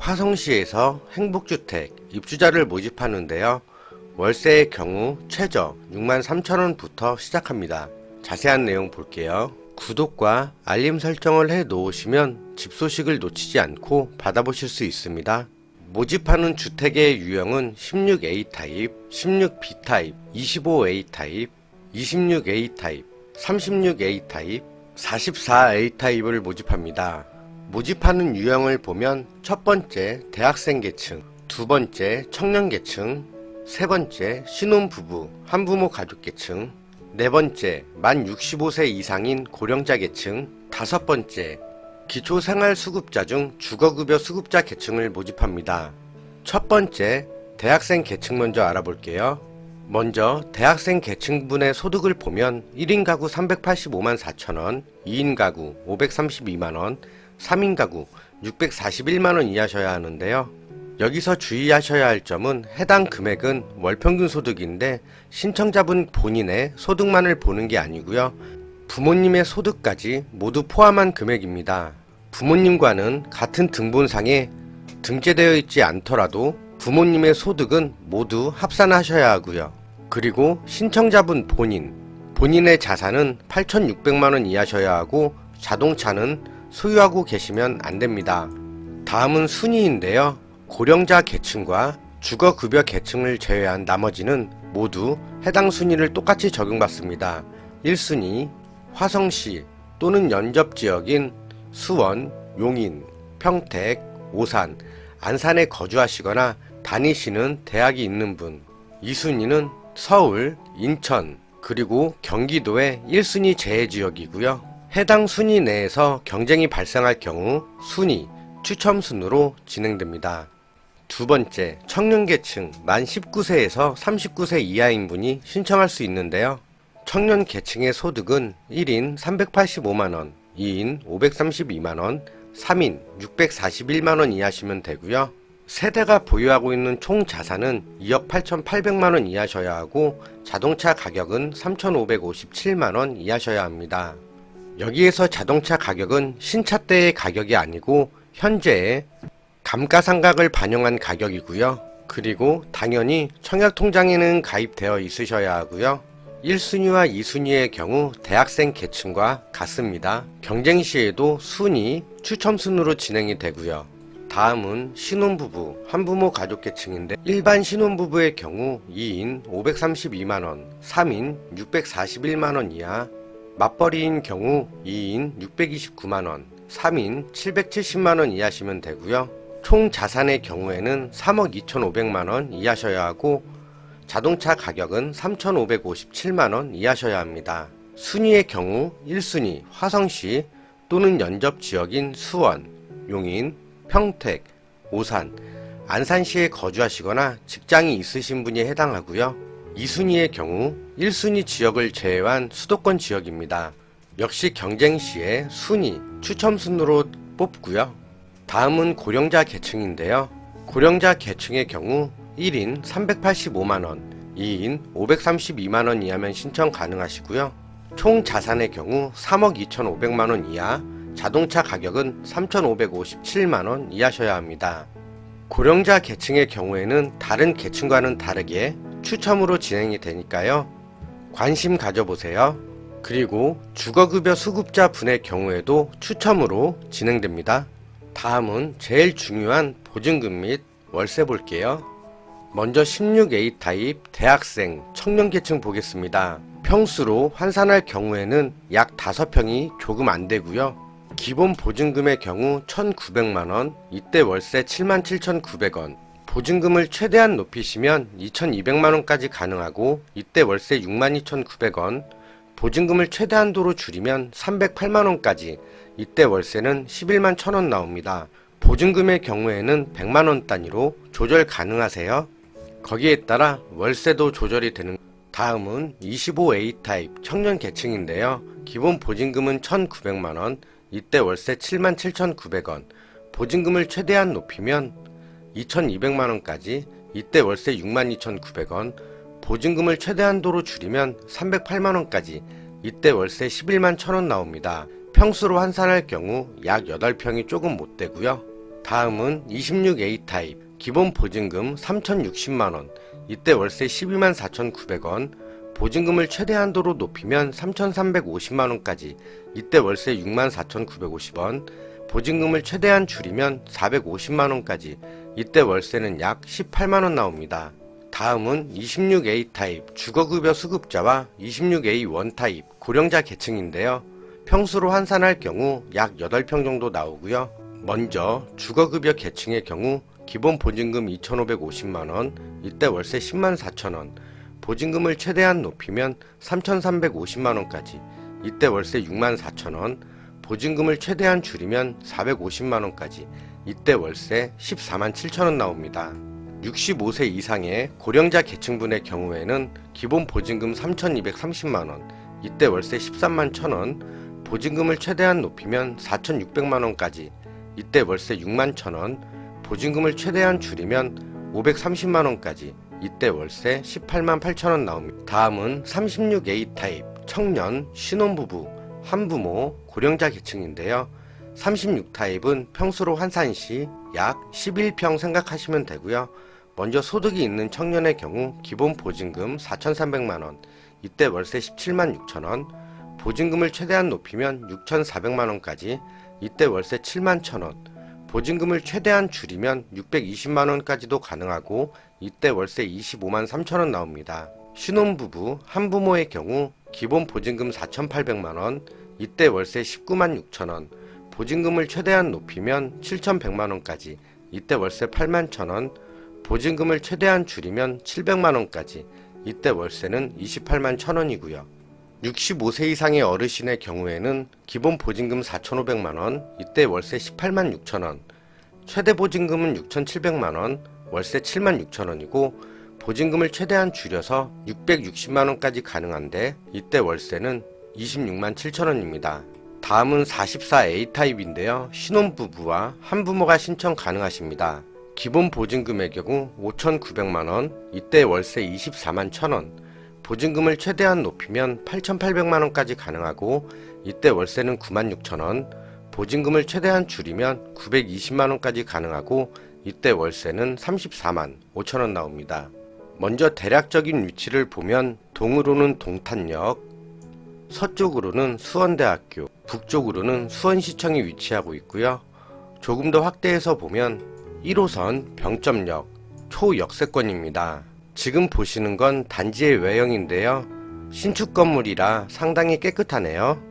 화성시에서 행복주택 입주자를 모집하는데요. 월세의 경우 최저 63,000원부터 시작합니다. 자세한 내용 볼게요. 구독과 알림 설정을 해 놓으시면 집 소식을 놓치지 않고 받아보실 수 있습니다. 모집하는 주택의 유형은 16A 타입, 16B 타입, 25A 타입, 26A 타입, 36A 타입, 44A 타입을 모집합니다. 모집하는 유형을 보면 첫 번째 대학생 계층, 두 번째 청년 계층, 세 번째 신혼부부, 한부모 가족 계층, 네 번째 만 65세 이상인 고령자 계층, 다섯 번째 기초생활수급자 중 주거급여 수급자 계층을 모집합니다. 첫 번째 대학생 계층 먼저 알아볼게요. 먼저 대학생 계층분의 소득을 보면 1인 가구 385만 4천원, 2인 가구 532만원, 3인 가구 641만원 이하셔야 하는데요. 여기서 주의하셔야 할 점은 해당 금액은 월평균 소득인데 신청자분 본인의 소득만을 보는 게 아니고요. 부모님의 소득까지 모두 포함한 금액입니다. 부모님과는 같은 등본상에 등재되어 있지 않더라도 부모님의 소득은 모두 합산하셔야 하고요. 그리고 신청자분 본인의 자산은 8,600만원 이하셔야 하고 자동차는 소유하고 계시면 안됩니다. 다음은 순위인데요. 고령자 계층과 주거급여 계층을 제외한 나머지는 모두 해당 순위를 똑같이 적용받습니다. 1순위 화성시 또는 연접지역인 수원, 용인, 평택, 오산, 안산에 거주하시거나 다니시는 대학이 있는 분. 2순위는 서울, 인천, 그리고 경기도의 1순위 제해지역이고요. 해당 순위 내에서 경쟁이 발생할 경우 순위, 추첨순으로 진행됩니다. 두 번째, 청년계층 만 19세에서 39세 이하인 분이 신청할 수 있는데요. 청년 계층의 소득은 1인 385만원, 2인 532만원, 3인 641만원 이하시면 되고요. 세대가 보유하고 있는 총 자산은 2억 8,800만원 이하셔야 하고 자동차 가격은 3,557만원 이하셔야 합니다. 여기에서 자동차 가격은 신차 때의 가격이 아니고 현재의 감가상각을 반영한 가격이고요. 그리고 당연히 청약통장에는 가입되어 있으셔야 하고요. 1순위와 2순위의 경우 대학생 계층과 같습니다. 경쟁 시에도 순위, 추첨순으로 진행이 되고요. 다음은 신혼부부, 한부모 가족 계층인데 일반 신혼부부의 경우 2인 532만원, 3인 641만원 이하, 맞벌이인 경우 2인 629만원, 3인 770만원 이하시면 되고요. 총 자산의 경우에는 3억 2,500만원 이하셔야 하고 자동차 가격은 3,557만원 이하셔야 합니다. 순위의 경우 1순위 화성시 또는 연접지역인 수원, 용인, 평택, 오산, 안산시에 거주하시거나 직장이 있으신 분이 해당하고요. 2순위의 경우 1순위 지역을 제외한 수도권 지역입니다. 역시 경쟁 시에 순위, 추첨순으로 뽑고요. 다음은 고령자 계층인데요. 고령자 계층의 경우 1인 385만원, 2인 532만원 이하면 신청 가능하시고요. 총 자산의 경우 3억 2,500만원 이하, 자동차 가격은 3,557만원 이하셔야 합니다. 고령자 계층의 경우에는 다른 계층과는 다르게 추첨으로 진행이 되니까요. 관심 가져보세요. 그리고 주거급여 수급자 분의 경우에도 추첨으로 진행됩니다. 다음은 제일 중요한 보증금 및 월세 볼게요. 먼저 16A 타입 대학생 청년계층 보겠습니다. 평수로 환산할 경우에는 약 5평이 조금 안되고요. 기본 보증금의 경우 1,900만원, 이때 월세 77,900원, 보증금을 최대한 높이시면 2,200만원까지 가능하고 이때 월세 62,900원, 보증금을 최대한도로 줄이면 308만원까지, 이때 월세는 11만 1,000원 나옵니다. 보증금의 경우에는 100만원 단위로 조절 가능하세요. 거기에 따라 월세도 조절이 되는. 다음은 25A 타입 청년 계층인데요. 기본 보증금은 1,900만원, 이때 월세 77,900원, 보증금을 최대한 높이면 2,200만원까지, 이때 월세 62,900원, 보증금을 최대한도로 줄이면 308만원까지, 이때 월세 11만 1,000원 나옵니다. 평수로 환산할 경우 약 8평이 조금 못되고요. 다음은 26A 타입 기본 보증금 3,060만원, 이때 월세 124,900원, 보증금을 최대 한도로 높이면 3,350만원까지, 이때 월세 64,950원, 보증금을 최대한 줄이면 450만원까지, 이때 월세는 약 18만원 나옵니다. 다음은 26A 타입 주거급여 수급자와 26A 원타입 고령자 계층인데요. 평수로 환산할 경우 약 8평 정도 나오고요. 먼저 주거급여 계층의 경우 기본 보증금 2,550만원, 이때 월세 104,000원, 보증금을 최대한 높이면 3,350만원까지, 이때 월세 64,000원, 보증금을 최대한 줄이면 450만원까지, 이때 월세 147,000원 나옵니다. 65세 이상의 고령자 계층분의 경우에는 기본 보증금 3,230만원, 이때 월세 13만 1,000원, 보증금을 최대한 높이면 4,600만원까지, 이때 월세 6만 1,000원, 보증금을 최대한 줄이면 530만원까지, 이때 월세 18만 8천원 나옵니다. 다음은 36A 타입 청년, 신혼부부, 한부모, 고령자 계층인데요. 36 타입은 평수로 환산 시 약 11평 생각하시면 되고요. 먼저 소득이 있는 청년의 경우 기본 보증금 4,300만원, 이때 월세 17만 6천원, 보증금을 최대한 높이면 6,400만원까지, 이때 월세 7만 1,000원, 보증금을 최대한 줄이면 620만원까지도 가능하고, 이때 월세 25만 3천원 나옵니다. 신혼부부, 한부모의 경우 기본 보증금 4,800만원, 이때 월세 19만 6천원, 보증금을 최대한 높이면 7,100만원까지, 이때 월세 8만 1,000원, 보증금을 최대한 줄이면 700만원까지, 이때 월세는 28만 1,000원이고요. 65세 이상의 어르신의 경우에는 기본 보증금 4,500만원, 이때 월세 18만 6천원, 최대 보증금은 6,700만원, 월세 7만 6천원이고, 보증금을 최대한 줄여서 660만원까지 가능한데, 이때 월세는 26만 7천원입니다. 다음은 44A 타입인데요. 신혼부부와 한부모가 신청 가능하십니다. 기본 보증금의 경우 5,900만원, 이때 월세 24만 1,000원, 보증금을 최대한 높이면 8,800만원까지 가능하고, 이때 월세는 9만 6천원, 보증금을 최대한 줄이면 920만원까지 가능하고, 이때 월세는 34만 5천원 나옵니다. 먼저 대략적인 위치를 보면 동으로는 동탄역, 서쪽으로는 수원대학교, 북쪽으로는 수원시청이 위치하고 있고요. 조금 더 확대해서 보면 1호선 병점역 초역세권입니다. 지금 보시는 건 단지의 외형인데요. 신축 건물이라 상당히 깨끗하네요.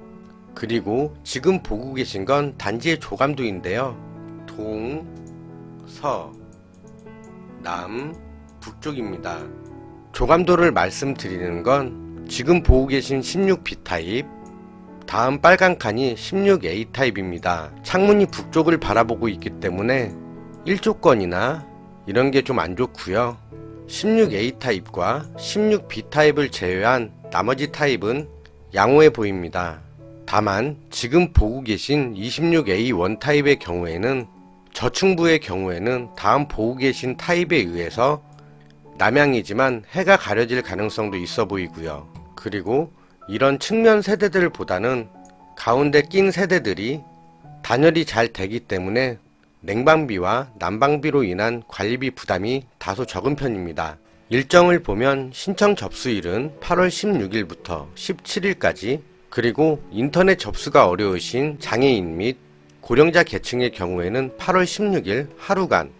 그리고 지금 보고 계신 건 단지의 조감도인데요. 동, 서, 남, 북쪽입니다. 조감도를 말씀드리는 건 지금 보고 계신 16B 타입, 다음 빨간 칸이 16A 타입입니다. 창문이 북쪽을 바라보고 있기 때문에 일조권이나 이런 게 좀 안 좋고요. 16A 타입과 16B 타입을 제외한 나머지 타입은 양호해 보입니다. 다만 지금 보고 계신 26A 원 타입의 경우에는 저층부의 경우에는 다음 보고 계신 타입에 의해서 남향이지만 해가 가려질 가능성도 있어 보이고요. 그리고 이런 측면 세대들보다는 가운데 낀 세대들이 단열이 잘 되기 때문에 냉방비와 난방비로 인한 관리비 부담이 다소 적은 편입니다. 일정을 보면 신청 접수일은 8월 16일부터 17일까지, 그리고 인터넷 접수가 어려우신 장애인 및 고령자 계층의 경우에는 8월 16일 하루간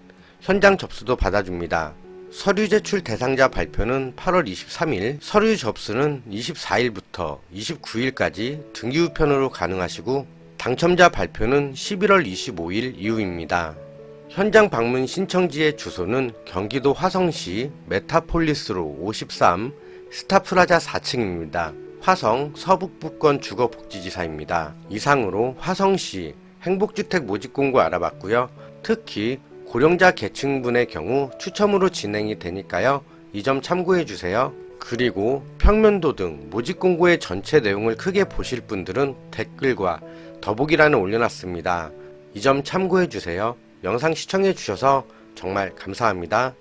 현장 접수도 받아줍니다. 서류 제출 대상자 발표는 8월 23일, 서류 접수는 24일부터 29일까지 등기 우편으로 가능하시고, 당첨자 발표는 11월 25일 이후입니다. 현장 방문 신청지의 주소는 경기도 화성시 메타폴리스로 53 스타프라자 4층입니다. 화성 서북부권 주거복지지사입니다. 이상으로 화성시 행복주택 모집 공고 알아봤고요. 특히 고령자 계층분의 경우 추첨으로 진행이 되니까요. 이 점 참고해 주세요. 그리고 평면도 등 모집 공고의 전체 내용을 크게 보실 분들은 댓글과 더보기란에 올려놨습니다. 이 점 참고해 주세요. 영상 시청해 주셔서 정말 감사합니다.